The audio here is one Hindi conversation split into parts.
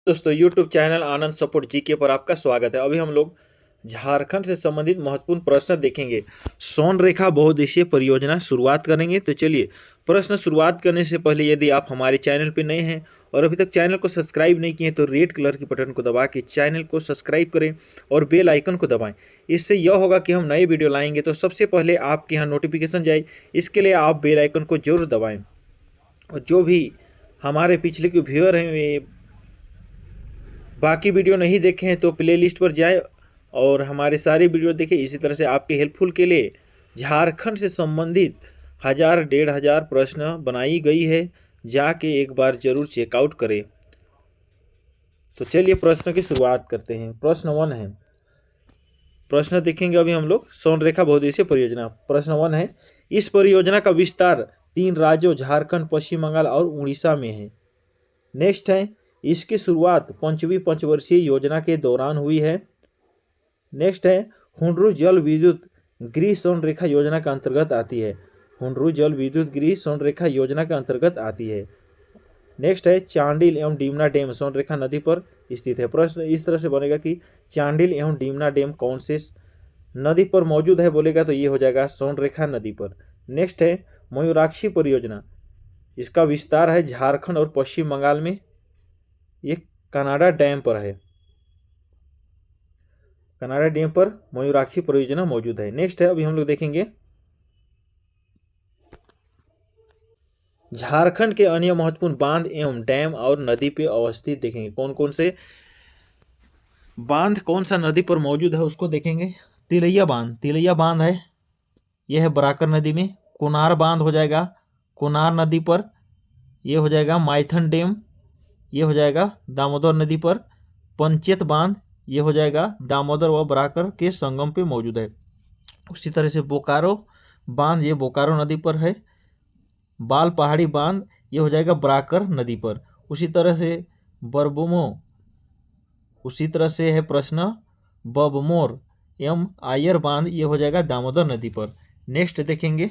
दोस्तों यूट्यूब चैनल आनंद सपोर्ट जीके पर आपका स्वागत है। अभी हम लोग झारखंड से संबंधित महत्वपूर्ण प्रश्न देखेंगे। सोन रेखा बहुउद्देशीय परियोजना शुरुआत करेंगे। तो चलिए, प्रश्न शुरुआत करने से पहले यदि आप हमारे चैनल पर नए हैं और अभी तक चैनल को सब्सक्राइब नहीं किए तो रेड कलर के बटन को दबा के चैनल को सब्सक्राइब करें और बेल आइकन को दबाएं। इससे यह होगा कि हम नए वीडियो लाएंगे तो सबसे पहले आपके यहाँ नोटिफिकेशन जाए। इसके लिए आप बेल आइकन को जरूर दबाएं। और जो भी हमारे पिछले के व्यूअर हैं वे बाकी वीडियो नहीं देखे हैं तो प्लेलिस्ट पर जाएं और हमारे सारे वीडियो देखें। इसी तरह से आपके हेल्पफुल के लिए झारखंड से संबंधित 1000-1500 प्रश्न बनाई गई है, जाके एक बार जरूर चेकआउट करें। तो चलिए प्रश्न की शुरुआत करते हैं। प्रश्न 1 है, प्रश्न देखेंगे अभी हम लोग सोन रेखा बहुउद्देशीय परियोजना। प्रश्न 1 है, इस परियोजना का विस्तार 3 राज्यों झारखंड, पश्चिम बंगाल और उड़ीसा में है। नेक्स्ट है, इसकी शुरुआत 5वीं पंचवर्षीय योजना के दौरान हुई है। नेक्स्ट है, हुंडरू जल विद्युत गृह सोन रेखा योजना के अंतर्गत आती है। हुंडरू जल विद्युत गृह सोन रेखा योजना के अंतर्गत आती है। नेक्स्ट है, चांडिल एवं डीमना डैम सोन रेखा नदी पर स्थित है। प्रश्न इस तरह से बनेगा कि चांडिल एवं डीमना डैम कौन से नदी पर मौजूद है, बोलेगा तो ये हो जाएगा सोन रेखा नदी पर। नेक्स्ट है, मयूराक्षी परियोजना, इसका विस्तार है झारखंड और पश्चिम बंगाल में, ये कनाडा डैम पर है। कनाडा डैम पर मयूराक्षी परियोजना मौजूद है। नेक्स्ट है, अभी हम लोग देखेंगे झारखंड के अन्य महत्वपूर्ण बांध एवं डैम और नदी पे अवस्थित देखेंगे। कौन कौन से बांध कौन सा नदी पर मौजूद है उसको देखेंगे। तिलैया बांध, तिलैया बांध है, यह है बराकर नदी में। कोनार बांध हो जाएगा कोनार नदी पर, यह हो जाएगा माइथन डैम, ये हो जाएगा दामोदर नदी पर। पंचेत बांध, ये हो जाएगा दामोदर व बराकर के संगम पे मौजूद है। उसी तरह से बोकारो बांध, ये बोकारो नदी पर है। बाल पहाड़ी बांध, ये हो जाएगा बराकर नदी पर। उसी तरह से बरबुमो, उसी तरह से है प्रश्न बबमोर एवं आयर बांध, ये हो जाएगा दामोदर नदी पर। नेक्स्ट देखेंगे,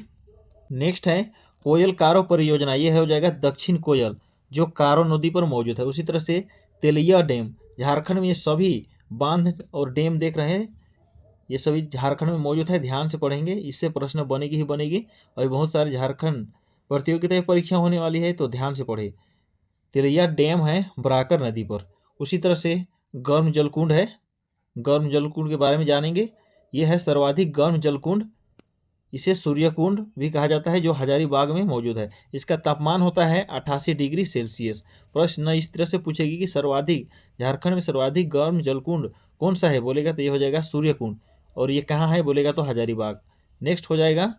नेक्स्ट है कोयल कारो परियोजना, ये हो जाएगा दक्षिण कोयल जो कारो नदी पर मौजूद है। उसी तरह से तेलिया डैम, झारखंड में ये सभी बांध और डैम देख रहे हैं, ये सभी झारखंड में मौजूद है। ध्यान से पढ़ेंगे, इससे प्रश्न बनेगी ही बनेगी। और बहुत सारे झारखंड प्रतियोगिता की परीक्षा होने वाली है तो ध्यान से पढ़े। तेलिया डैम है बराकर नदी पर। उसी तरह से गर्म जलकुंड है, गर्म जलकुंड के बारे में जानेंगे। यह है सर्वाधिक गर्म जलकुंड, इसे सूर्यकुंड भी कहा जाता है, जो हजारीबाग में मौजूद है। इसका तापमान होता है 88 डिग्री सेल्सियस। प्रश्न इस तरह से पूछेगी कि सर्वाधिक झारखंड में सर्वाधिक गर्म जलकुंड कौन सा है, बोलेगा तो ये हो जाएगा सूर्यकुंड। और ये कहाँ है, बोलेगा तो हजारीबाग। नेक्स्ट हो जाएगा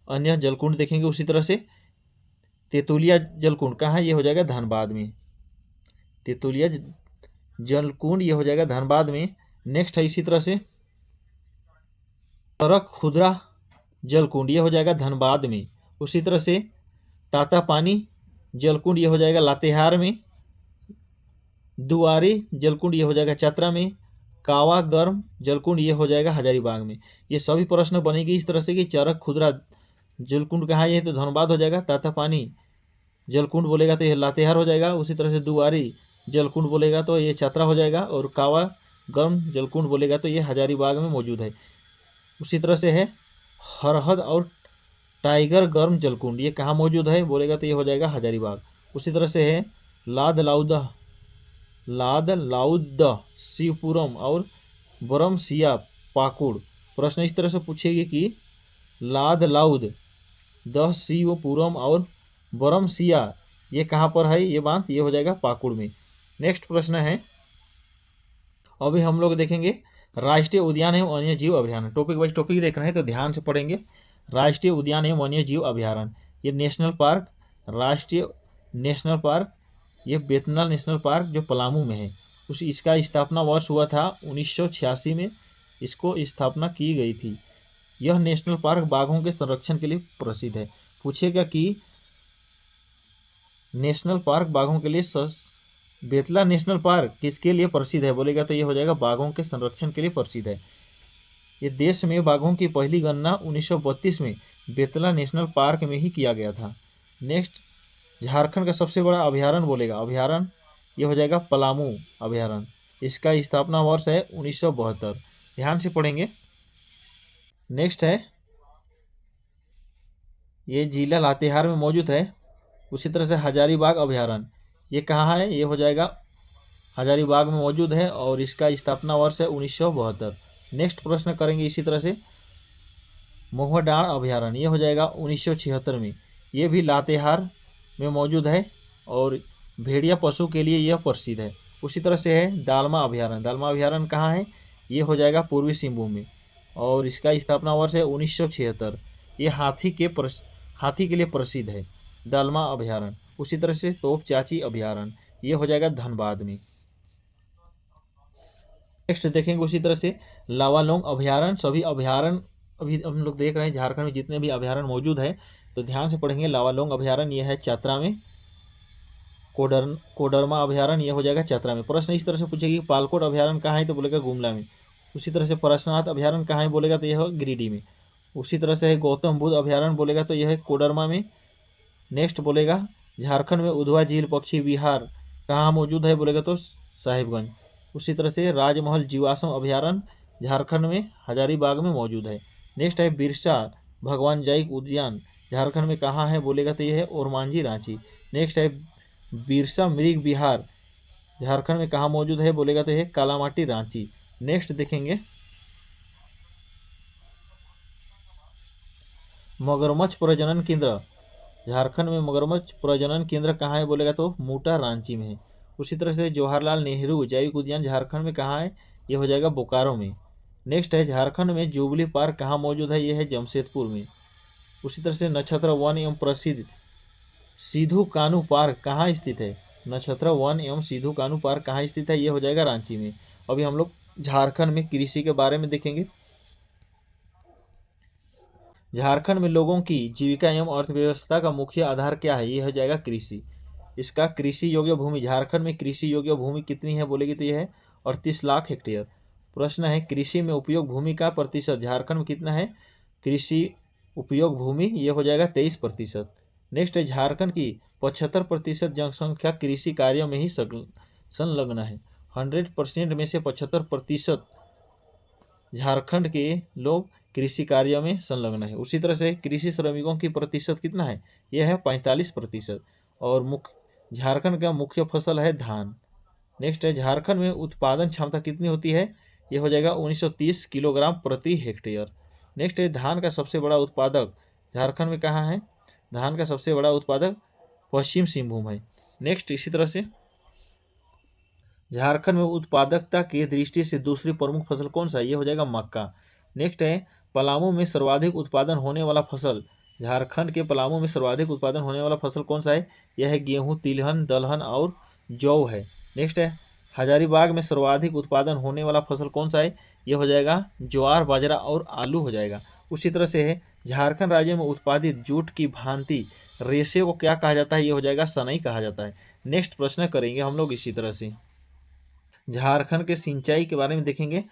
अन्य जलकुंड देखेंगे। उसी तरह से तेतुलिया जलकुंड कहाँ है, ये हो जाएगा धनबाद में। तेतुलिया जलकुंड ये हो जाएगा धनबाद में। नेक्स्ट है इसी तरह से तरक खुदरा जलकुंड, ये हो जाएगा धनबाद में। उसी तरह से ताता पानी जलकुंड, ये हो जाएगा लातेहार में। दुआरी जलकुंड, ये हो जाएगा चतरा में। कावा गर्म जलकुंड, ये हो जाएगा हजारीबाग में। ये सभी प्रश्न बनेगी इस तरह से कि चरक खुदरा जलकुंड कहाँ है, तो धनबाद हो जाएगा। ताता पानी जलकुंड बोलेगा तो यह लातेहार हो जाएगा। उसी तरह से दुआरी जलकुंड बोलेगा तो ये चतरा हो जाएगा। और कावा गर्म जलकुंड बोलेगा तो ये हजारीबाग में मौजूद है। उसी तरह से है हरहद और टाइगर गर्म जलकुंड, ये कहाँ मौजूद है, बोलेगा तो ये हो जाएगा हजारीबाग। उसी तरह से है लाद लाउद शिवपुरम और बरमसिया पाकुड़। प्रश्न इस तरह से पूछेगी कि लाद लाउद द शिवपुरम और बरमसिया ये कहाँ पर है, ये बांध, ये हो जाएगा पाकुड़ में। नेक्स्ट प्रश्न है, अभी हम लोग देखेंगे राष्ट्रीय उद्यान एवं वन्य जीव अभ्यारण्य। टॉपिक वाइज टॉपिक देख रहे हैं तो ध्यान से पढ़ेंगे। राष्ट्रीय उद्यान एवं वन्य जीव अभ्यारण्य, ये नेशनल पार्क, राष्ट्रीय नेशनल पार्क, ये बेतनल नेशनल पार्क जो पलामू में है। इसका स्थापना वर्ष हुआ था 1986 में, इसको स्थापना की गई थी। यह नेशनल पार्क बाघों के संरक्षण के लिए प्रसिद्ध है। पूछेगा कि नेशनल पार्क बाघों के लिए बेतला नेशनल पार्क किसके लिए प्रसिद्ध है, बोलेगा तो ये हो जाएगा बाघों के संरक्षण के लिए प्रसिद्ध है। ये देश में बाघों की पहली गणना 1932 में बेतला नेशनल पार्क में ही किया गया था। नेक्स्ट झारखंड का सबसे बड़ा अभ्यारण्य, बोलेगा अभ्यारण्य ये हो जाएगा पलामू अभयारण्य। इसका स्थापना वर्ष है 1972। ध्यान से पढ़ेंगे। नेक्स्ट है, ये जिला लातेहार में मौजूद है। उसी तरह से हजारीबाग अभयारण्य, ये कहाँ है? ये हो जाएगा हजारीबाग में मौजूद है और इसका स्थापना वर्ष है 1972। नेक्स्ट प्रश्न करेंगे इसी तरह से, मोहडाण अभयारण्य, ये हो जाएगा 1976 में। ये भी लातेहार में मौजूद है और भेड़िया पशु के लिए यह प्रसिद्ध है। उसी तरह से है दालमा अभयारण्य। दालमा अभयारण्य कहाँ है? ये हो जाएगा पूर्वी सिंहभूम में और इसका स्थापना वर्ष है 1976। ये हाथी के लिए प्रसिद्ध है दालमा अभयारण्य। उसी तरह से तोप चाची अभयारण्य, ये हो जाएगा धनबाद में। नेक्स्ट देखेंगे उसी तरह से लावालोंग अभयारण्य। सभी अभयारण्य अभी हम लोग देख रहे हैं झारखंड में जितने भी अभयारण्य मौजूद है, तो ध्यान से पढ़ेंगे। लावालोंग अभयारण्य यह है चतरा में। कोडरमा अभयारण्य यह हो जाएगा चतरा में। प्रश्न इस तरह से पूछेगी पालकोट अभयारण्य कहाँ है? तो बोलेगा गुमला में। उसी तरह से परशुनाथ अभयारण्य कहाँ है? बोलेगा तो यह गिरिडीह में। उसी तरह से है गौतम बुद्ध अभयारण्य, बोलेगा तो यह है कोडरमा में। नेक्स्ट बोलेगा झारखंड में उधवा झील पक्षी विहार कहाँ मौजूद है? बोलेगा तो साहिबगंज। उसी तरह से राजमहल जीवाश्म अभयारण्य झारखंड में हजारीबाग में मौजूद है। नेक्स्ट है बिरसा भगवान जैविक उद्यान, झारखंड में कहाँ है? बोलेगा तो यह है ओरमांझी रांची। नेक्स्ट है बिरसा मृग विहार, झारखंड में कहाँ मौजूद है? बोलेगा तो यह कालामाटी रांची। नेक्स्ट देखेंगे मगरमच्छ प्रजनन केंद्र, झारखंड में मगरमच्छ प्रजनन केंद्र कहाँ है? बोलेगा तो मूटा रांची में है। उसी तरह से जवाहरलाल नेहरू जैविक उद्यान झारखंड में कहाँ है? ये हो जाएगा बोकारो में। नेक्स्ट है झारखंड में जुबली पार्क कहाँ मौजूद है? ये है जमशेदपुर में। उसी तरह से नक्षत्र वन एवं प्रसिद्ध सिधू कानू पार्क कहाँ स्थित है? नक्षत्र वन एवं सिधू कानू पार्क कहाँ स्थित है? ये हो जाएगा रांची में। अभी हम लोग झारखंड में कृषि के बारे में देखेंगे। झारखंड में लोगों की जीविका एवं अर्थव्यवस्था का मुख्य आधार क्या है? ये हो जाएगा कृषि। इसका कृषि योग्य भूमि, झारखंड में कृषि योग्य भूमि कितनी है? बोलेगी तो यह है 38 लाख हेक्टेयर। प्रश्न है कृषि में उपयोग भूमि का प्रतिशत झारखंड में कितना है? कृषि उपयोग भूमि ये हो जाएगा 23%। नेक्स्ट है झारखंड की 75% जनसंख्या कृषि कार्यों में ही संलग्न है। 100% में से 75% झारखंड के लोग कृषि कार्य में संलग्न है। उसी तरह से कृषि श्रमिकों की प्रतिशत कितना है? यह है 45%। और झारखंड का मुख्य फसल है धान। नेक्स्ट है झारखंड में उत्पादन क्षमता कितनी होती है? यह हो जाएगा 1930 किलोग्राम प्रति हेक्टेयर। नेक्स्ट है धान का सबसे बड़ा उत्पादक झारखंड में कहाँ है? धान का सबसे बड़ा उत्पादक पश्चिम सिंहभूम है। नेक्स्ट इसी तरह से झारखंड में उत्पादकता की दृष्टि से दूसरी प्रमुख फसल कौन सा है? ये हो जाएगा मक्का। नेक्स्ट है पलामू में सर्वाधिक उत्पादन होने वाला फसल, झारखंड के पलामू में सर्वाधिक उत्पादन होने वाला फसल कौन सा है? यह है गेहूं, तिलहन, दलहन और जौ है। नेक्स्ट है हजारीबाग में सर्वाधिक उत्पादन होने वाला फसल कौन सा है? यह हो जाएगा ज्वार, बाजरा और आलू हो जाएगा। उसी तरह से है झारखंड राज्य में उत्पादित जूट की भांति रेशे को क्या कहा जाता है? यह हो जाएगा सनई कहा जाता है। नेक्स्ट प्रश्न करेंगे हम लोग इसी तरह से झारखंड के सिंचाई के बारे में देखेंगे।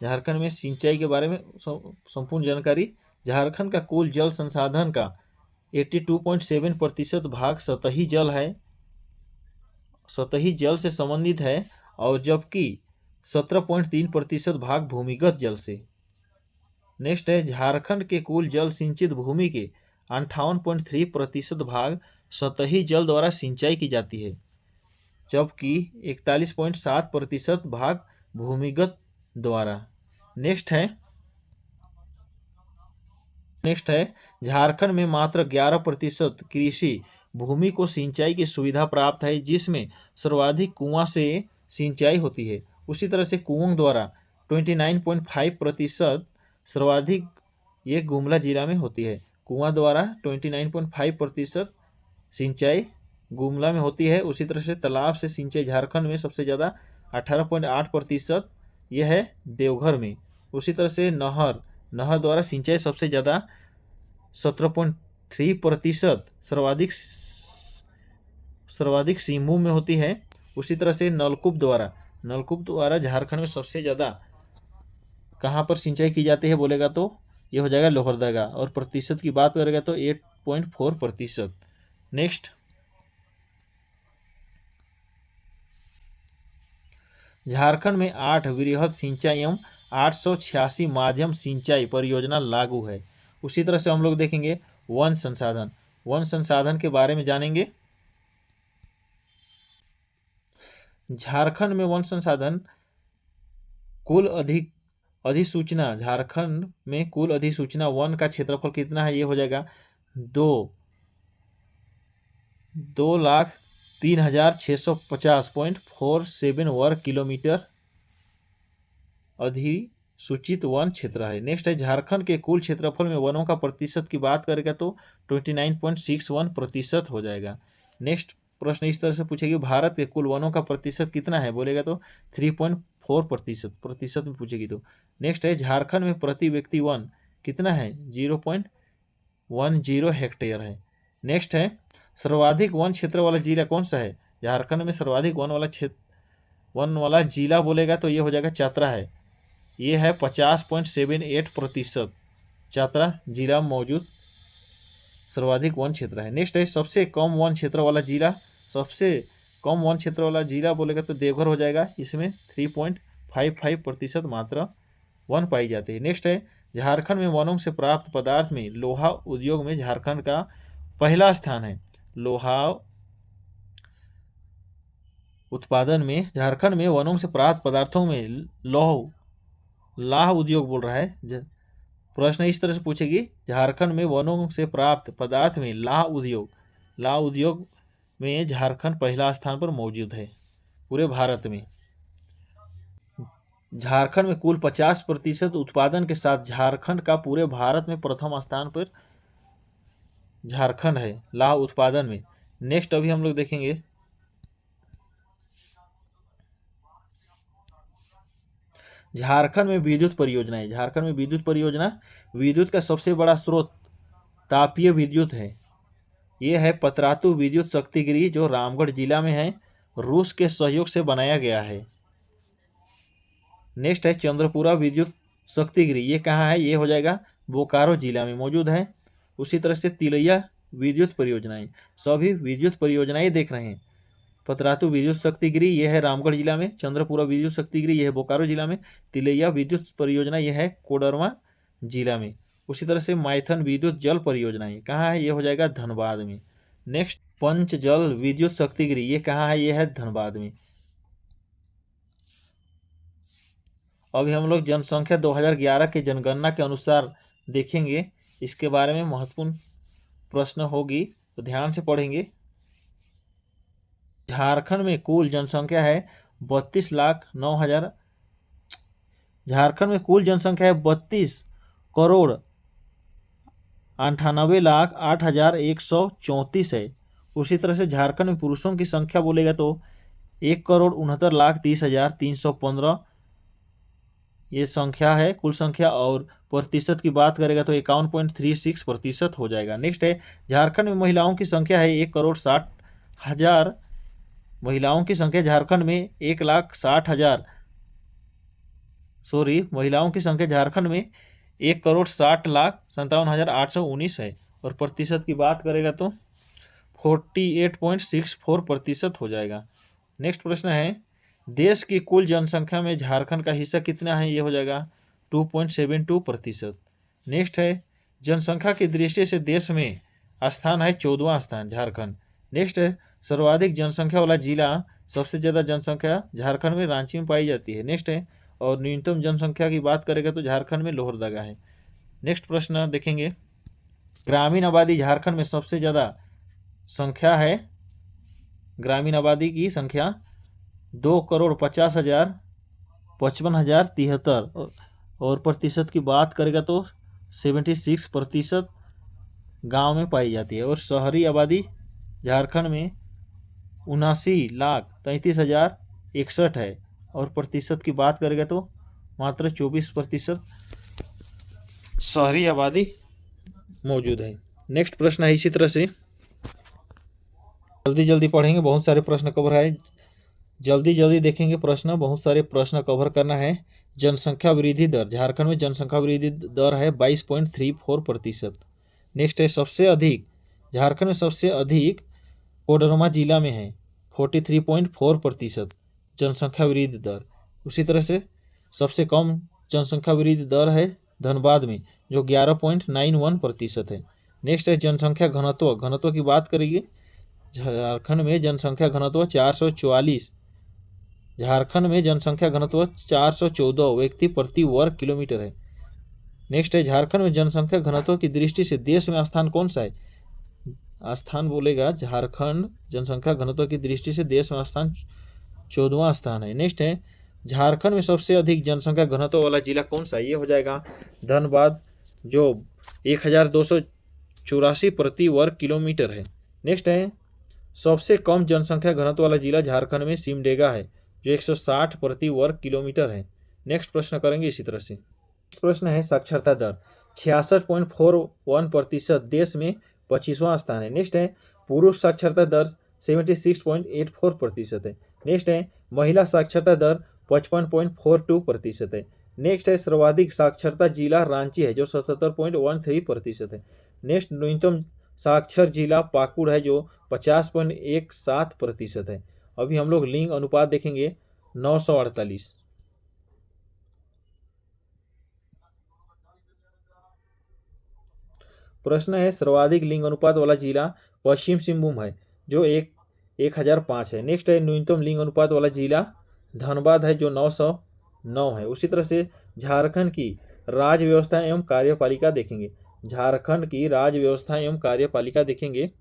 झारखंड में सिंचाई के बारे में संपूर्ण जानकारी। झारखंड का कुल जल संसाधन का 82.7% भाग सतही जल है, सतही जल से संबंधित है, और जबकि 17.3% भाग भूमिगत जल से। नेक्स्ट है झारखंड के कुल जल सिंचित भूमि के 58.3% भाग सतही जल द्वारा सिंचाई की जाती है, जबकि 41.7% भाग भूमिगत द्वारा। नेक्स्ट है झारखंड में मात्र 11% कृषि भूमि को सिंचाई की सुविधा प्राप्त है, जिसमें सर्वाधिक कुआं से सिंचाई होती है। उसी तरह से कुओं द्वारा 29.5% सर्वाधिक ये गुमला जिला में होती है। कुआं द्वारा 29.5% सिंचाई गुमला में होती है। उसी तरह से तालाब से सिंचाई झारखंड में सबसे ज़्यादा 18.8% यह है देवघर में। उसी तरह से नहर द्वारा सिंचाई सबसे ज़्यादा 17.3% सर्वाधिक सिंहभूम में होती है। उसी तरह से नलकूप द्वारा झारखंड में सबसे ज़्यादा कहाँ पर सिंचाई की जाती है? बोलेगा तो ये हो जाएगा लोहरदगा। और प्रतिशत की बात करेगा तो 8.4%। नेक्स्ट झारखंड में 8 वृहद सिंचाई एवं 886 माध्यम सिंचाई परियोजना लागू है। उसी तरह से हम लोग देखेंगे वन संसाधन। वन संसाधन के बारे में जानेंगे। झारखंड में वन संसाधन कुल अधिसूचना, झारखंड में कुल अधिसूचना वन का क्षेत्रफल कितना है, ये हो जाएगा 2,03,650.47 वर्ग किलोमीटर अधिसूचित वन क्षेत्र है। नेक्स्ट है झारखंड के कुल क्षेत्रफल में वनों का प्रतिशत की बात करेगा तो 29.61% हो जाएगा। नेक्स्ट प्रश्न इस तरह से पूछेगी, भारत के कुल वनों का प्रतिशत कितना है, बोलेगा तो 3.4% में पूछेगी तो। नेक्स्ट है झारखंड में प्रति व्यक्ति वन कितना है, 0.10 हेक्टेयर है। नेक्स्ट है सर्वाधिक वन क्षेत्र वाला जिला कौन सा है, झारखंड में सर्वाधिक वन वाला जिला बोलेगा तो ये हो जाएगा चतरा है। ये है 50.78% चतरा जिला मौजूद सर्वाधिक वन क्षेत्र है। नेक्स्ट है सबसे कम वन क्षेत्र वाला जिला, सबसे कम वन क्षेत्र वाला जिला बोलेगा तो देवघर हो जाएगा। इसमें 3.55% मात्रा वन पाई जाती है। नेक्स्ट है झारखंड में वनों से प्राप्त पदार्थ में लोहा उद्योग में झारखंड का पहला स्थान है। लोहा उत्पादन में झारखंड में वनों से प्राप्त पदार्थों में लाह उद्योग बोल रहा है। प्रश्न इस तरह से पूछेगी, झारखंड में वनों से प्राप्त पदार्थ में लाह उद्योग में झारखंड पहला स्थान पर मौजूद है पूरे भारत में। झारखंड में कुल 50% उत्पादन के साथ झारखंड का पूरे भारत में प्रथम स्थान पर झारखंड है लाह उत्पादन में। नेक्स्ट अभी हम लोग देखेंगे झारखंड में विद्युत परियोजनाएं। झारखंड में विद्युत परियोजना, विद्युत का सबसे बड़ा स्रोत तापीय विद्युत है। यह है पतरातू विद्युत शक्ति गृह जो रामगढ़ जिला में है, रूस के सहयोग से बनाया गया है। नेक्स्ट है चंद्रपुरा विद्युत शक्ति गृह, ये कहाँ है, ये हो जाएगा बोकारो जिला में मौजूद है। उसी तरह से तिलैया विद्युत परियोजनाएं, सभी विद्युत परियोजनाएं देख रहे हैं। पतरातू विद्युत शक्ति गृह यह है रामगढ़ जिला में, चंद्रपुरा विद्युत शक्ति गृह यह है बोकारो जिला में, तिलैया विद्युत परियोजना यह है कोडरमा जिला में। उसी तरह से माइथन विद्युत जल परियोजनाएं कहाँ है, ये हो जाएगा धनबाद में। नेक्स्ट पंचजल विद्युत शक्ति गृह, ये कहाँ है, ये है धनबाद में। अभी हम लोग जनसंख्या 2011 के जनगणना के अनुसार देखेंगे, इसके बारे में महत्वपूर्ण प्रश्न होगी तो ध्यान से पढ़ेंगे। झारखंड में कुल जनसंख्या है 32,09,000। झारखंड में कुल जनसंख्या है 32,98,08,134 है। उसी तरह से झारखंड में पुरुषों की संख्या बोलेगा तो 1,69,30,315 ये संख्या है कुल संख्या, और प्रतिशत की बात करेगा तो 51.36% हो जाएगा। नेक्स्ट है झारखंड में महिलाओं की संख्या है 1,60,000। महिलाओं की संख्या झारखंड में 1,60,57,819 है, और प्रतिशत की बात करेगा तो 48.64% हो जाएगा। नेक्स्ट प्रश्न है देश की कुल जनसंख्या में झारखंड का हिस्सा कितना है, ये हो जाएगा 2.72%। नेक्स्ट है जनसंख्या की दृष्टि से देश में स्थान है 14वां स्थान झारखंड। नेक्स्ट है सर्वाधिक जनसंख्या वाला जिला, सबसे ज़्यादा जनसंख्या झारखंड में रांची में पाई जाती है। नेक्स्ट है और न्यूनतम जनसंख्या की बात करेगा तो झारखंड में लोहरदगा है। नेक्स्ट प्रश्न देखेंगे, ग्रामीण आबादी झारखंड में सबसे ज़्यादा संख्या है, ग्रामीण आबादी की संख्या 2,50,55,073, और प्रतिशत की बात करेगा तो 76% गांव में पाई जाती है। और शहरी आबादी झारखंड में 79,33,061 है, और प्रतिशत की बात करेगा तो मात्र 24% शहरी आबादी मौजूद है। नेक्स्ट प्रश्न है इसी तरह से, जल्दी जल्दी पढ़ेंगे, बहुत सारे प्रश्न कवर है, जल्दी जल्दी देखेंगे प्रश्न, बहुत सारे प्रश्न कवर करना है। जनसंख्या वृद्धि दर, झारखंड में जनसंख्या वृद्धि दर है 22.34%। नेक्स्ट है सबसे अधिक, झारखंड में सबसे अधिक कोडरमा जिला में है 43.4% जनसंख्या वृद्धि दर। उसी तरह से सबसे कम जनसंख्या वृद्धि दर है धनबाद में, जो 11.91% है। नेक्स्ट है जनसंख्या घनत्व। घनत्व की बात करेंगे, झारखंड में जनसंख्या घनत्व 444, झारखंड में जनसंख्या घनत्व 414 व्यक्ति प्रति वर्ग किलोमीटर है। नेक्स्ट है झारखंड में जनसंख्या घनत्व की दृष्टि से देश में स्थान कौन सा है? स्थान बोलेगा झारखंड जनसंख्या घनत्व की दृष्टि से देश में स्थान 14वां स्थान है। नेक्स्ट है झारखंड में सबसे अधिक जनसंख्या घनत्व वाला जिला कौन सा है? ये हो जाएगा धनबाद, जो 1284 प्रति वर्ग किलोमीटर है। नेक्स्ट है सबसे कम जनसंख्या घनत्व वाला जिला झारखंड में सिमडेगा है, जो 160 प्रति वर्ग किलोमीटर है। नेक्स्ट प्रश्न करेंगे इसी तरह से। प्रश्न है साक्षरता दर 66.41%, देश में 25वां स्थान है। नेक्स्ट है पुरुष साक्षरता दर 76.84% है। नेक्स्ट है महिला साक्षरता दर 55.42% है। नेक्स्ट है सर्वाधिक साक्षरता जिला रांची है, जो 77.13% है। नेक्स्ट न्यूनतम साक्षर जिला पाकुड़ है, जो 50.17% है। अभी हम लोग लिंग अनुपात देखेंगे 948। प्रश्न है सर्वाधिक लिंग अनुपात वाला जिला पश्चिम सिंहभूम है, जो 1005 है। नेक्स्ट है न्यूनतम लिंग अनुपात वाला जिला धनबाद है, जो 909 है। उसी तरह से झारखंड की राज्य व्यवस्था एवं कार्यपालिका देखेंगे, झारखंड की राज्य व्यवस्था एवं कार्यपालिका देखेंगे।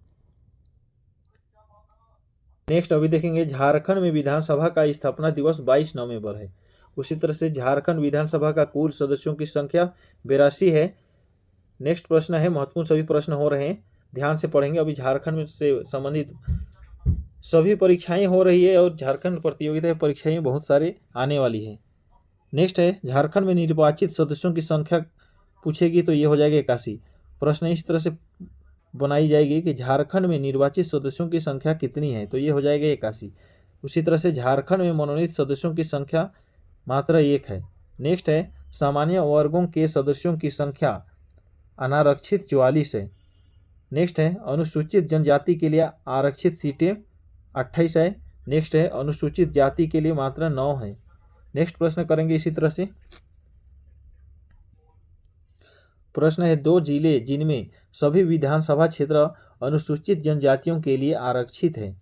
नेक्स्ट अभी देखेंगे झारखंड में विधानसभा का स्थापना दिवस 22 नवंबर है। उसी तरह से झारखंड विधानसभा का कुल सदस्यों की संख्या 82 है। नेक्स्ट प्रश्न है, महत्वपूर्ण सभी प्रश्न हो रहे हैं, ध्यान से पढ़ेंगे। अभी झारखंड से संबंधित सभी परीक्षाएं हो रही है और झारखंड प्रतियोगिता परीक्षाएं बहुत सारे आने वाली है। नेक्स्ट है झारखंड में निर्वाचित सदस्यों की संख्या पूछेगी तो ये हो जाएगा 81। प्रश्न इस तरह से बनाई जाएगी कि झारखंड में निर्वाचित सदस्यों की संख्या कितनी है, तो ये हो जाएगा 81। उसी तरह से झारखंड में मनोनीत सदस्यों की संख्या मात्र 1 है। नेक्स्ट है सामान्य वर्गों के सदस्यों की संख्या अनारक्षित 44 है। नेक्स्ट है अनुसूचित जनजाति के लिए आरक्षित सीटें 28 है। नेक्स्ट है अनुसूचित जाति के लिए मात्र 9 है। नेक्स्ट प्रश्न करेंगे इसी तरह से। प्रश्न है 2 जिले जिनमें सभी विधानसभा क्षेत्र अनुसूचित जनजातियों के लिए आरक्षित है,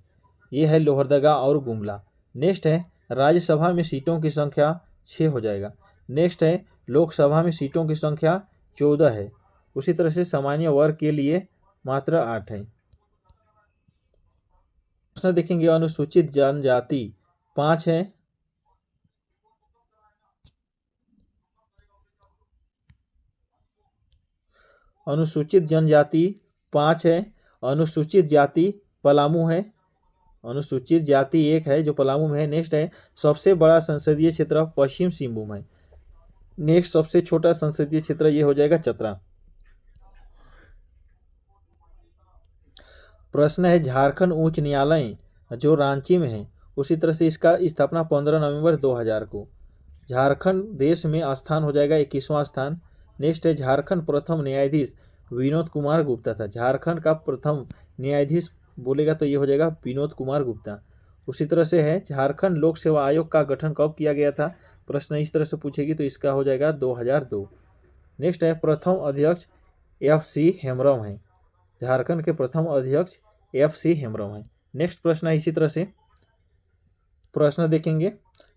ये है लोहरदगा और गुमला। नेक्स्ट है राज्यसभा में सीटों की संख्या 6 हो जाएगा। नेक्स्ट है लोकसभा में सीटों की संख्या 14 है। उसी तरह से सामान्य वर्ग के लिए मात्र 8 है। प्रश्न देखेंगे अनुसूचित जनजाति 5 है। अनुसूचित जनजाति 5 है। अनुसूचित जाति पलामू है, अनुसूचित जाति 1 है जो पलामू में है। नेक्स्ट है सबसे बड़ा संसदीय क्षेत्र पश्चिम सिंहभूम है। नेक्स्ट सबसे छोटा संसदीय क्षेत्र ये हो जाएगा चतरा। प्रश्न है झारखंड उच्च न्यायालय जो रांची में है, उसी तरह से इसका स्थापना 15 नवंबर 2000 को। झारखंड देश में स्थान हो जाएगा 21वां स्थान। नेक्स्ट है झारखंड प्रथम न्यायाधीश विनोद कुमार गुप्ता था। झारखंड का प्रथम न्यायाधीश बोलेगा तो ये हो जाएगा विनोद कुमार गुप्ता। उसी तरह से है झारखंड लोक सेवा आयोग का गठन कब किया गया था, प्रश्न इस तरह से पूछेगी तो इसका हो जाएगा 2002। नेक्स्ट है प्रथम अध्यक्ष FC हेम्ब्रम है, झारखंड के प्रथम अध्यक्ष FC हेम्ब्रम है। नेक्स्ट प्रश्न है इसी तरह से प्रश्न देखेंगे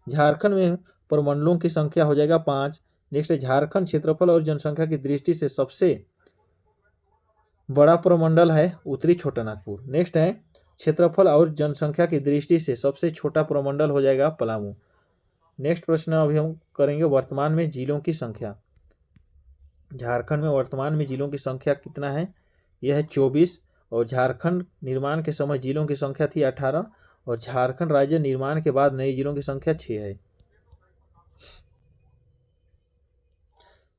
झारखंड में प्रमंडलों की संख्या हो जाएगा 5। नेक्स्ट है झारखंड क्षेत्रफल और जनसंख्या की दृष्टि से सबसे बड़ा प्रमंडल है उत्तरी छोटानागपुर। नेक्स्ट है क्षेत्रफल और जनसंख्या की दृष्टि से सबसे छोटा प्रमंडल हो जाएगा पलामू। नेक्स्ट प्रश्न अभी हम करेंगे वर्तमान में जिलों की संख्या। झारखंड में वर्तमान में जिलों की संख्या कितना है, यह है 24 और झारखंड निर्माण के समय जिलों की संख्या थी 18 और झारखंड राज्य निर्माण के बाद नए जिलों की संख्या 6 है।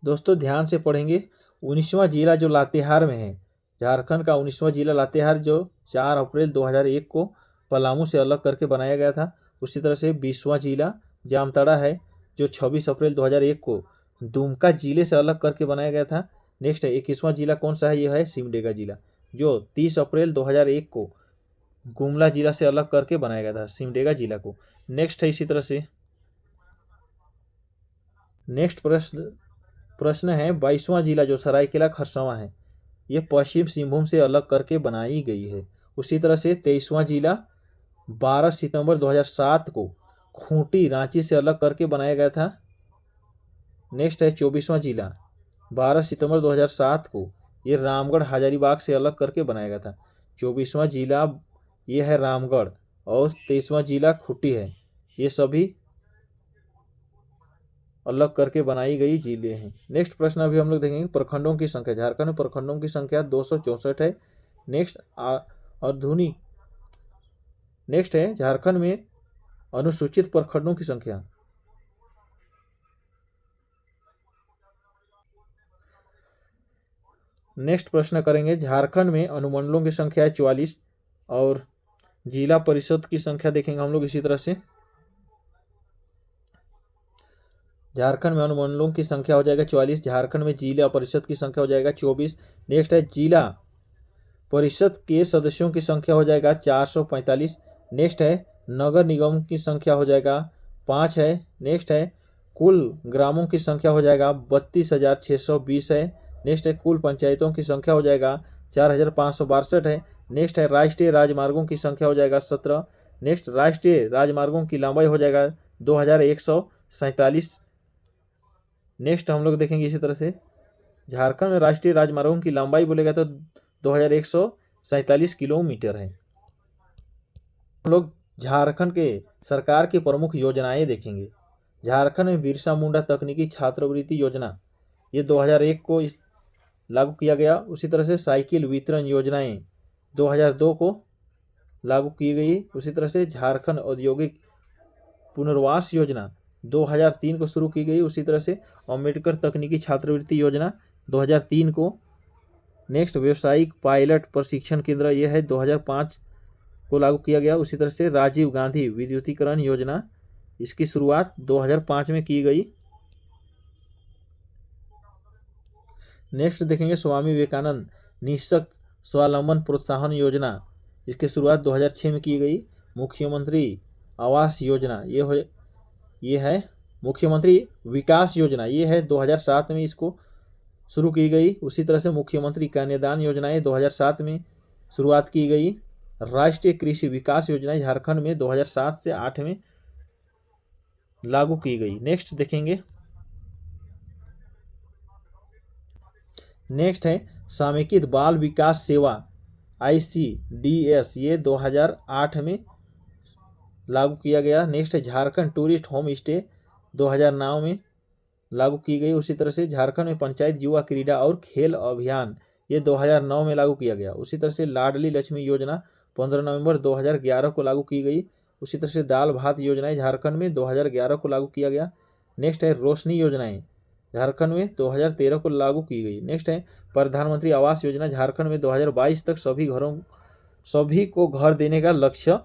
दोस्तों ध्यान से पढ़ेंगे 19वां जिला जो लातेहार में है, झारखंड का 19वां जिला लातेहार जो 4 अप्रैल 2001 को पलामू से अलग करके बनाया गया था। उसी तरह से 20वां जिला जामताड़ा है जो 26 अप्रैल 2001 को दुमका जिले से अलग करके बनाया गया था। नेक्स्ट है 21वां जिला कौन सा है, यह है सिमडेगा जिला जो 30 अप्रैल 2001 को गुमला जिला से अलग करके बनाया गया था सिमडेगा जिला को। नेक्स्ट है इसी तरह से नेक्स्ट प्रश्न है 22वां जिला जो सरायकेला खरसावां है, ये पश्चिम सिंहभूम से अलग करके बनाई गई है। उसी तरह से 23वां जिला 12 सितंबर 2007 को खूंटी रांची से अलग करके बनाया गया था। नेक्स्ट है 24वां जिला 12 सितंबर 2007 को ये रामगढ़ हजारीबाग से अलग करके बनाया गया था। 24वां जिला ये है रामगढ़ और 23वां जिला खूंटी है। ये सभी अलग करके बनाई गई जिले हैं। नेक्स्ट प्रश्न अभी हम लोग देखेंगे प्रखंडों की संख्या। झारखंड में प्रखंडों की संख्या 264 है। नेक्स्ट आधुनिक नेक्स्ट है झारखंड में अनुसूचित प्रखंडों की संख्या। नेक्स्ट प्रश्न करेंगे झारखंड में अनुमंडलों की संख्या है 44 और जिला परिषद की संख्या देखेंगे हम लोग इसी तरह से। झारखंड में अनुमंडलों की संख्या हो जाएगा 44। झारखंड में जिला परिषद की संख्या हो जाएगा 24। नेक्स्ट है जिला परिषद के सदस्यों की संख्या हो जाएगा 445। नेक्स्ट है नगर निगम की संख्या हो जाएगा 5 है। नेक्स्ट है कुल ग्रामों की संख्या हो जाएगा 32,620 है। नेक्स्ट है कुल पंचायतों की संख्या हो जाएगा 4,562 है। नेक्स्ट है राष्ट्रीय राजमार्गों की संख्या हो जाएगा 17। नेक्स्ट राष्ट्रीय राजमार्गों की लंबाई हो जाएगा 2147। नेक्स्ट हम लोग देखेंगे इसी तरह से झारखंड में राष्ट्रीय राजमार्गों की लंबाई बोलेगा तो 2147 किलोमीटर है। हम लोग झारखंड के सरकार की प्रमुख योजनाएं देखेंगे। झारखंड में बिरसा मुंडा तकनीकी छात्रवृत्ति योजना ये 2001 को लागू किया गया। उसी तरह से साइकिल वितरण योजनाएं 2002 को लागू की गई। उसी तरह से झारखंड औद्योगिक पुनर्वास योजना 2003 को शुरू की गई। उसी तरह से अम्बेडकर तकनीकी छात्रवृत्ति योजना 2003 को। नेक्स्ट व्यावसायिक पायलट प्रशिक्षण केंद्र यह है 2005 को लागू किया गया। उसी तरह से राजीव गांधी विद्युतीकरण योजना इसकी शुरुआत 2005 में की गई। नेक्स्ट देखेंगे स्वामी विवेकानंद निःशक्त स्वावलंबन प्रोत्साहन योजना इसकी शुरुआत 2006 में की गई। मुख्यमंत्री आवास योजना ये है मुख्यमंत्री विकास योजना ये है 2007 में इसको शुरू की गई। उसी तरह से मुख्यमंत्री कन्यादान योजनाएं 2007 में शुरुआत की गई। राष्ट्रीय कृषि विकास योजना झारखंड में 2007 से 8 में लागू की गई। नेक्स्ट देखेंगे नेक्स्ट है समेकित बाल विकास सेवा ICDS ये 2008 में लागू किया गया। नेक्स्ट है झारखंड टूरिस्ट होम स्टे 2009 में लागू की गई। उसी तरह से झारखंड में पंचायत युवा क्रीड़ा और खेल अभियान ये 2009 में लागू किया गया। उसी तरह से लाडली लक्ष्मी योजना 15 नवंबर 2011 को लागू की गई। उसी तरह से दाल भात योजनाएं झारखंड में 2011 को लागू किया गया। नेक्स्ट है रोशनी योजनाएं झारखंड में 2013 को लागू की गई। नेक्स्ट है प्रधानमंत्री आवास योजना झारखंड में 2022 तक सभी को घर देने का लक्ष्य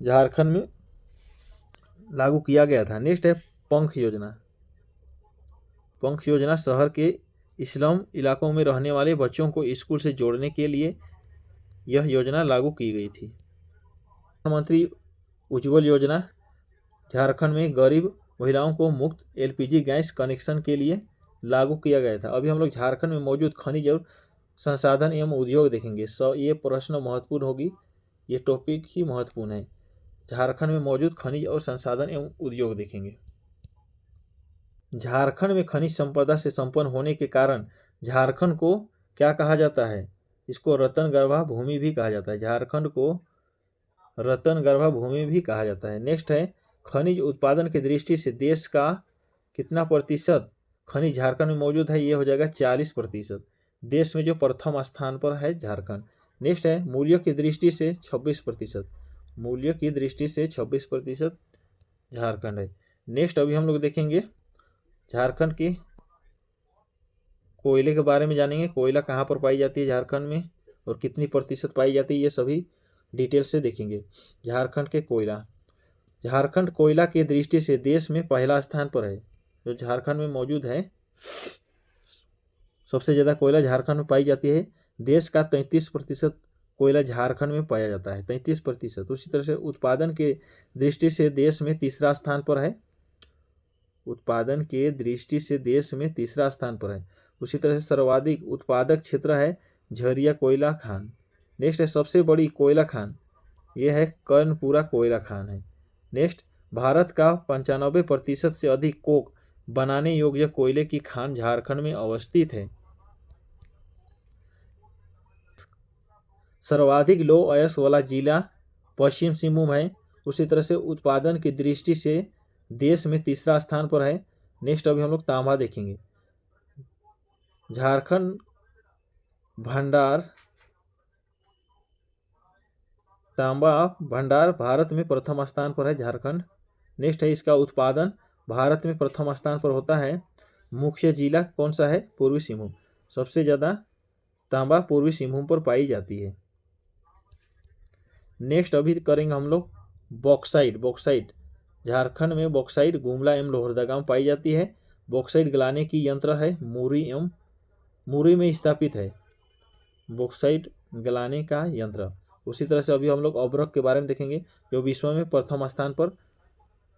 झारखंड में लागू किया गया था। नेक्स्ट है पंख योजना शहर के स्लम इलाकों में रहने वाले बच्चों को स्कूल से जोड़ने के लिए यह योजना लागू की गई थी। प्रधानमंत्री उज्ज्वल योजना झारखंड में गरीब महिलाओं को मुफ्त LPG गैस कनेक्शन के लिए लागू किया गया था। अभी हम लोग झारखंड में मौजूद खनिज और संसाधन एवं उद्योग देखेंगे। ये प्रश्न महत्वपूर्ण होगी, ये टॉपिक ही महत्वपूर्ण है। झारखंड में मौजूद खनिज और संसाधन एवं उद्योग देखेंगे। झारखंड में खनिज संपदा से संपन्न होने के कारण झारखंड को क्या कहा जाता है? इसको रत्नगर्भा भूमि भी कहा जाता है। झारखंड को रत्नगर्भा भूमि भी कहा जाता है। नेक्स्ट है खनिज उत्पादन की दृष्टि से देश का कितना प्रतिशत खनिज झारखंड में मौजूद है? ये हो जाएगा 40%। देश में जो प्रथम स्थान पर है झारखंड। नेक्स्ट है मूल्य की दृष्टि से 26%। मूल्य की दृष्टि से 26% झारखंड है। नेक्स्ट अभी हम लोग देखेंगे झारखंड के कोयले के बारे में जानेंगे। कोयला कहाँ पर पाई जाती है झारखंड में और कितनी प्रतिशत पाई जाती है, ये सभी डिटेल से देखेंगे। झारखंड कोयला की दृष्टि से देश में पहला स्थान पर है। जो झारखंड में मौजूद है सबसे ज़्यादा कोयला झारखंड में पाई जाती है। देश का 33% कोयला झारखंड में पाया जाता है, 33%। उसी तरह से उत्पादन के दृष्टि से देश में तीसरा स्थान पर है। उत्पादन के दृष्टि से देश में तीसरा स्थान पर है। उसी तरह से सर्वाधिक उत्पादक क्षेत्र है झरिया कोयला खान। नेक्स्ट है सबसे बड़ी कोयला खान, यह है कर्णपुरा कोयला खान है। नेक्स्ट, भारत का 95% से अधिक कोक बनाने योग्य कोयले की खान झारखंड में अवस्थित है। सर्वाधिक लौह अयस्क वाला जिला पश्चिम सिंहभूम है। उसी तरह से उत्पादन की दृष्टि से देश में तीसरा स्थान पर है। नेक्स्ट अभी हम लोग तांबा देखेंगे। झारखंड भंडार, तांबा भंडार भारत में प्रथम स्थान पर है झारखंड। नेक्स्ट है इसका उत्पादन भारत में प्रथम स्थान पर होता है। मुख्य जिला कौन सा है? पूर्वी सिंहभूम। सबसे ज्यादा तांबा पूर्वी सिंहभूम पर पाई जाती है। नेक्स्ट अभी करेंगे हम लोग बॉक्साइट। बॉक्साइट झारखंड में बॉक्साइट गुमला एवं लोहरदगा में पाई जाती है। बॉक्साइट गलाने की यंत्र है मुरी एवं मुरी में स्थापित है बॉक्साइट गलाने का यंत्र। उसी तरह से अभी हम लोग अब्रक के बारे में देखेंगे, जो विश्व में प्रथम स्थान पर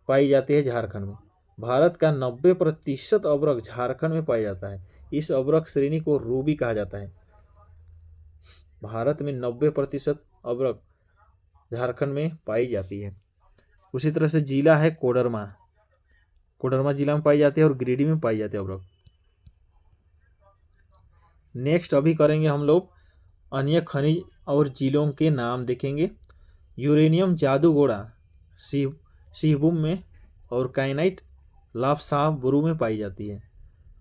पाई जाती है झारखंड में। भारत का 90% अब्रक झारखंड में पाया जाता है। इस अब्रक श्रेणी को रूबी कहा जाता है। भारत में 90% अब्रक झारखंड में पाई जाती है। उसी तरह से जिला है कोडरमा। कोडरमा जिला में पाई जाती है और गिरिडीह में पाई जाती है अब्रक। नेक्स्ट अभी करेंगे हम लोग अन्य खनिज और जिलों के नाम देखेंगे। यूरेनियम जादूगोड़ा सिंहभूम में और काइनाइट लापसाबुरु में पाई जाती है।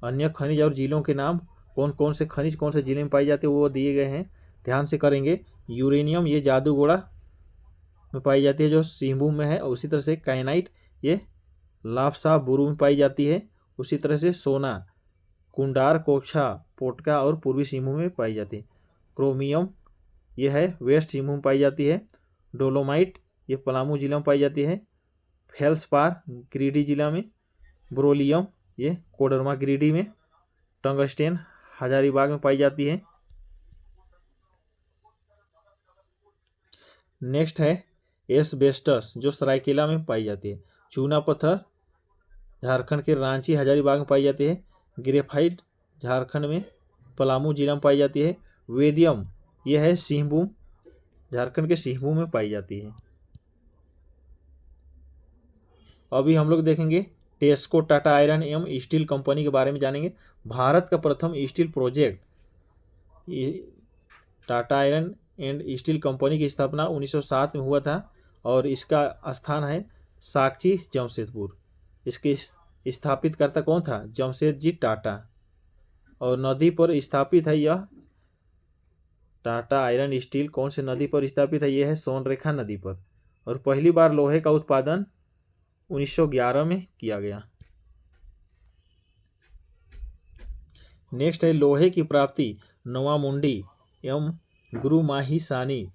अन्य खनिज और जिलों के नाम कौन कौन से खनिज कौन से जिले में पाई जाती है वो दिए गए हैं, ध्यान से करेंगे। यूरेनियम ये जादूगोड़ा में पाई जाती है जो सिंहभूम में है। और उसी तरह से काइनाइट ये लापसाबुरु में पाई जाती है। उसी तरह से सोना कुंडार कोक्षा पोटका और पूर्वी सिंहभूम में पाई जाती है। क्रोमियम ये है वेस्ट सिंहभूम में पाई जाती है। डोलोमाइट ये पलामू जिला में पाई जाती है। फेल्सपार गिरिडीह जिला में। ब्रोलियम ये कोडरमा गिरिडीह में। टंगस्टेन हजारीबाग में पाई जाती है। नेक्स्ट है एस्बेस्टस जो सरायकेला में पाई जाती है। चूना पत्थर झारखंड के रांची हजारीबाग में पाई जाती है। ग्रेफाइट झारखंड में पलामू जिला में पाई जाती है। वेदियम यह है सिंहभूम झारखंड के सिंहभूम में पाई जाती है। अभी हम लोग देखेंगे टेस्को टाटा आयरन एवं स्टील कंपनी के बारे में जानेंगे। भारत का प्रथम steel project Tata iron and steel company की स्थापना 1907 में हुआ था और इसका स्थान है साक्षी जमशेदपुर। इसके स्थापितकर्ता कौन था? जमशेदजी टाटा। और नदी पर स्थापित है यह टाटा आयरन स्टील कौन से नदी पर स्थापित है? यह है सोनरेखा नदी पर। और पहली बार लोहे का उत्पादन 1911 में किया गया। नेक्स्ट है लोहे की प्राप्ति नवामुंडी एवं गुरुमाहिसानी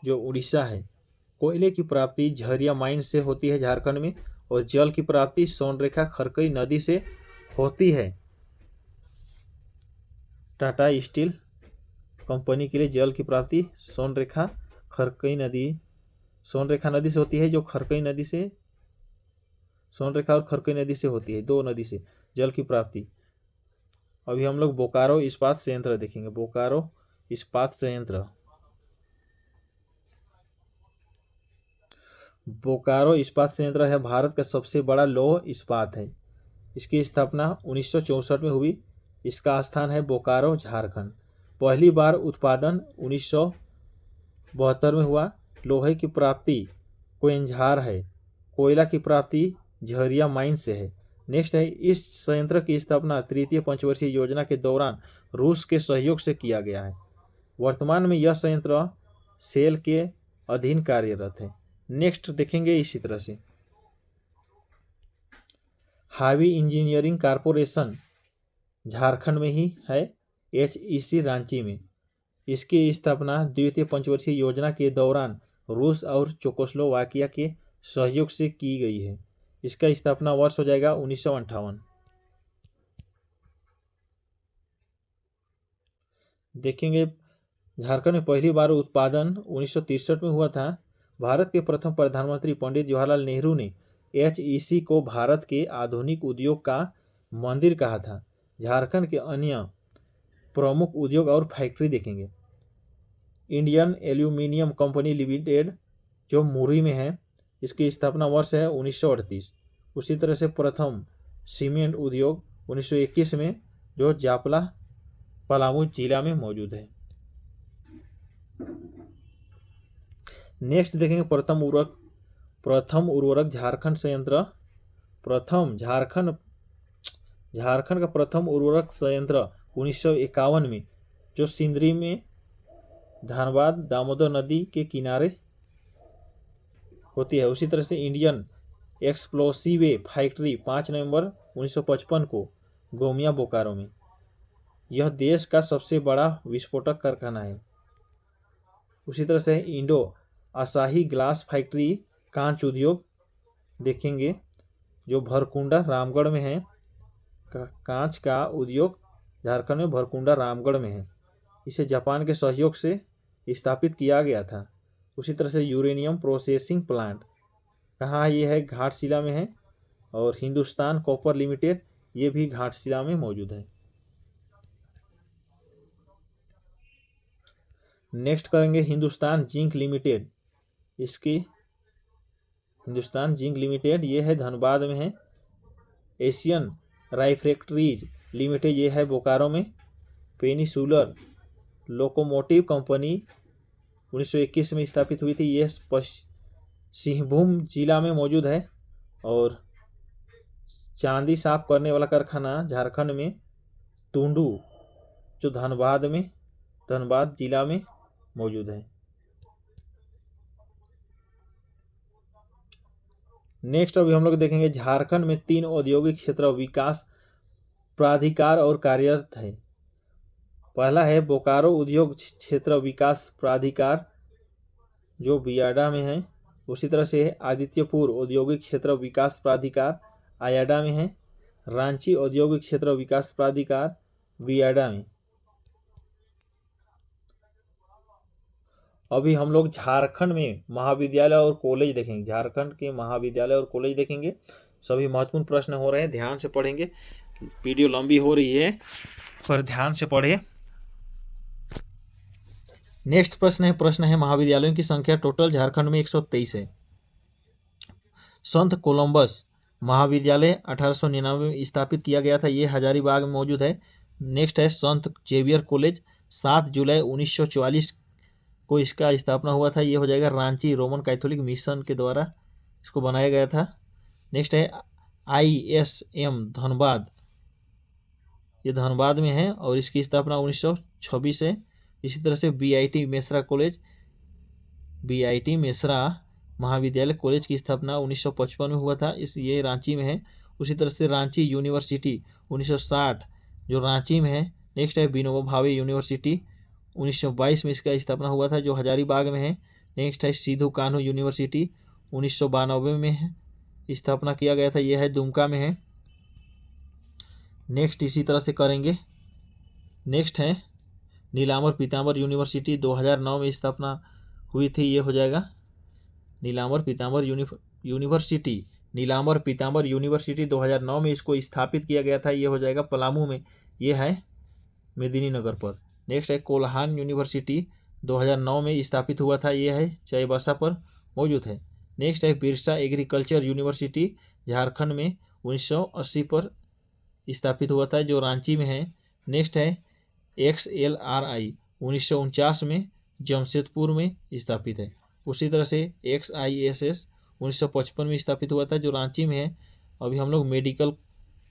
जो उड़ीसा है। कोयले की प्राप्ति झरिया माइन से होती है झारखंड में। और जल की प्राप्ति सोनरेखा खरकई नदी से होती है। टाटा स्टील कंपनी के लिए जल की प्राप्ति सोनरेखा नदी से होती है, जो खरकई नदी से सोनरेखा और खरकई नदी से होती है, दो नदी से जल की प्राप्ति। अभी हम लोग बोकारो इस्पात संयंत्र देखेंगे। बोकारो इस्पात संयंत्र, बोकारो इस्पात संयंत्र है भारत का सबसे बड़ा लौह इस्पात है। इसकी स्थापना 1964 में हुई। इसका स्थान है बोकारो झारखंड। पहली बार उत्पादन 1972 में हुआ। लोहे की प्राप्ति कोइंझार है। कोयला की प्राप्ति झरिया माइन से है। नेक्स्ट है इस संयंत्र की स्थापना तृतीय पंचवर्षीय योजना के दौरान रूस के सहयोग से किया गया है। वर्तमान में यह संयंत्र सेल के अधीन कार्यरत है। नेक्स्ट देखेंगे इसी तरह से हावी इंजीनियरिंग कारपोरेशन झारखंड में ही है, HEC रांची में। इसकी स्थापना द्वितीय पंचवर्षीय योजना के दौरान रूस और चेकोस्लोवाकिया के सहयोग से की गई है। इसका स्थापना वर्ष हो जाएगा 1958। देखेंगे झारखंड में पहली बार उत्पादन 1963 में हुआ था। भारत के प्रथम प्रधानमंत्री पंडित जवाहरलाल नेहरू ने HEC को भारत के आधुनिक उद्योग का मंदिर कहा था। झारखंड के अन्य प्रमुख उद्योग और फैक्ट्री देखेंगे। इंडियन एल्यूमिनियम कंपनी लिमिटेड जो मुरही में है, इसकी स्थापना वर्ष है 1938। उसी तरह से प्रथम सीमेंट उद्योग 1921 में जो जापला पलामू जिला में मौजूद है। नेक्स्ट देखेंगे प्रथम उर्वरक झारखंड संयंत्र। झारखंड का प्रथम उर्वरक संयंत्र 1951 में जो सिंदरी में धनबाद दामोदर नदी के किनारे होती है। उसी तरह से इंडियन एक्सप्लोसिवे फैक्ट्री 5 नवंबर 1955 को गोमिया बोकारो में। यह देश का सबसे बड़ा विस्फोटक कारखाना है। उसी तरह से इंडो आसाही ग्लास फैक्ट्री कांच उद्योग देखेंगे जो भरकुंडा रामगढ़ में है। कांच का उद्योग झारखंड में भरकुंडा रामगढ़ में है। इसे जापान के सहयोग से स्थापित किया गया था। उसी तरह से यूरेनियम प्रोसेसिंग प्लांट कहाँ ये है, घाटशिला में है। और हिंदुस्तान कॉपर लिमिटेड ये भी घाटशिला में मौजूद है। नेक्स्ट करेंगे हिंदुस्तान जिंक लिमिटेड। इसकी हिंदुस्तान जिंक लिमिटेड ये है धनबाद में है। एशियन राइफ्रैक्टरीज लिमिटेड ये है बोकारो में। पेनिसुलर लोकोमोटिव कंपनी 1921 में स्थापित हुई थी। ये सिंहभूम जिला में मौजूद है। और चांदी साफ करने वाला कारखाना झारखंड में टुंडू जो धनबाद जिला में मौजूद है। नेक्स्ट अभी हम लोग देखेंगे झारखंड में 3 औद्योगिक क्षेत्र विकास प्राधिकार और कार्यरत है। पहला है बोकारो उद्योग क्षेत्र विकास प्राधिकार जो बियाडा में है। उसी तरह से आदित्यपुर औद्योगिक क्षेत्र विकास प्राधिकार आयाडा में है। रांची औद्योगिक क्षेत्र विकास प्राधिकार बियाडा में। अभी हम लोग झारखंड में महाविद्यालय और कॉलेज देखेंगे। झारखंड के महाविद्यालय और कॉलेज देखेंगे। सभी महत्वपूर्ण प्रश्न हो रहे हैं, ध्यान से पढ़ेंगे। वीडियो लंबी हो रही है पर ध्यान से पढ़े। नेक्स्ट प्रश्न है महाविद्यालयों की संख्या टोटल झारखंड में 123 है। संत कोलंबस महाविद्यालय 1899 में स्थापित किया गया था। ये हजारीबाग में मौजूद है। नेक्स्ट है संत जेवियर कॉलेज 7 जुलाई 1944 को इसका स्थापना हुआ था। ये हो जाएगा रांची रोमन कैथोलिक मिशन के द्वारा इसको बनाया गया था। नेक्स्ट है ISM धनबाद, ये धनबाद में है और इसकी स्थापना 1926 है। इसी तरह से BIT Mesra college, BIT Mesra महाविद्यालय कॉलेज की स्थापना 1955 में हुआ था। ये रांची में है। उसी तरह से रांची यूनिवर्सिटी 1960 जो रांची में है। नेक्स्ट है विनोबा भावे यूनिवर्सिटी 1922 में इसका स्थापना हुआ था जो हजारीबाग में है। नेक्स्ट है सिद्धू कान्हू यूनिवर्सिटी 1992 में स्थापना किया गया था। यह है दुमका में है। नेक्स्ट इसी तरह से करेंगे। नेक्स्ट है नीलांबर पीतांबर यूनिवर्सिटी 2009 में स्थापना हुई थी। ये हो जाएगा नीलांबर पीतांबर यूनिवर्सिटी 2009 में इसको स्थापित किया गया था। ये हो जाएगा पलामू में, ये है मेदिनीनगर पर। नेक्स्ट है कोल्हान यूनिवर्सिटी 2009 में स्थापित हुआ था। ये है चाईबासा पर मौजूद है। नेक्स्ट है बिरसा एग्रीकल्चर यूनिवर्सिटी झारखंड में 1980 पर स्थापित हुआ था जो रांची में है। नेक्स्ट है XLRI 1949 में जमशेदपुर में स्थापित है। उसी तरह से XISS 1955 में स्थापित हुआ था जो रांची में है। अभी हम लोग मेडिकल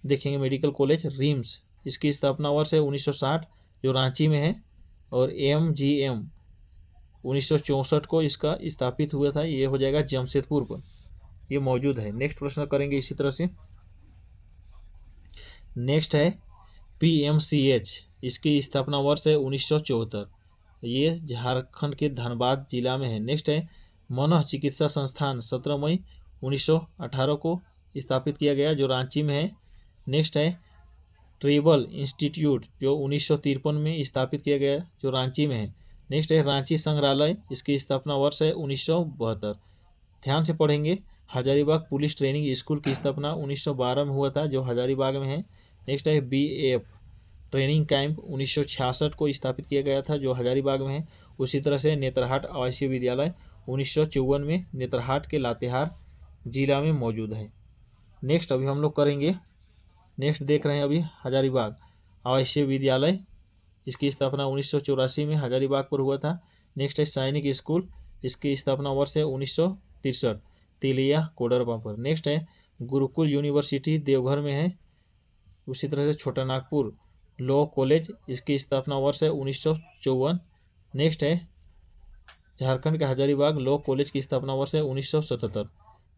देखेंगे। मेडिकल कॉलेज रिम्स, इसकी स्थापना वर्ष है 1960 जो रांची में है। और MGM 1964 को इसका स्थापित हुआ था। ये हो जाएगा जमशेदपुर पर, ये मौजूद है। नेक्स्ट प्रश्न करेंगे इसी तरह से। नेक्स्ट है PMCH, इसकी स्थापना वर्ष है 1974, ये झारखंड के धनबाद जिला में है। नेक्स्ट है मनः चिकित्सा संस्थान 17 मई 1918 को स्थापित किया गया जो रांची में है। नेक्स्ट है ट्रेबल इंस्टीट्यूट जो 1953 में स्थापित किया गया जो रांची में है। नेक्स्ट है रांची संग्रहालय, इसकी स्थापना वर्ष है 1972। ध्यान से पढ़ेंगे। हजारीबाग पुलिस ट्रेनिंग स्कूल की स्थापना 1912 में हुआ था, जो हजारीबाग में है। नेक्स्ट है BAF ट्रेनिंग कैंप 1966 को स्थापित किया गया था, जो हजारीबाग में है। उसी तरह से नेतरहाट आवासीय विद्यालय 1954 में नेतरहाट के लातेहार जिला में मौजूद है। नेक्स्ट अभी हम लोग करेंगे, नेक्स्ट देख रहे हैं अभी हजारीबाग आवासीय विद्यालय, इसकी स्थापना 1984 में हजारीबाग पर हुआ था। नेक्स्ट है सैनिक स्कूल, इसकी स्थापना वर्ष है 1963, तिलिया कोडरबा पर। नेक्स्ट है गुरुकुल यूनिवर्सिटी देवघर में है। उसी तरह से छोटा नागपुर लॉ कॉलेज, इसकी स्थापना वर्ष है 1954। नेक्स्ट है झारखंड के हजारीबाग लॉ कॉलेज की स्थापना वर्ष है 1977।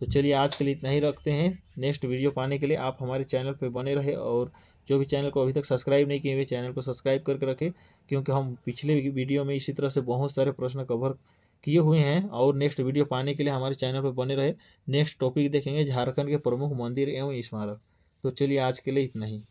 तो चलिए आज के लिए इतना ही रखते हैं। नेक्स्ट वीडियो पाने के लिए आप हमारे चैनल पर बने रहे, और जो भी चैनल को अभी तक सब्सक्राइब नहीं किए हुए चैनल को सब्सक्राइब करके रखें, क्योंकि हम पिछले वीडियो में इसी तरह से बहुत सारे प्रश्न कवर किए हुए हैं। और नेक्स्ट वीडियो पाने के लिए हमारे चैनल पर बने रहे। नेक्स्ट टॉपिक देखेंगे झारखंड के प्रमुख मंदिर एवं स्मारक। तो चलिए आज के लिए इतना ही।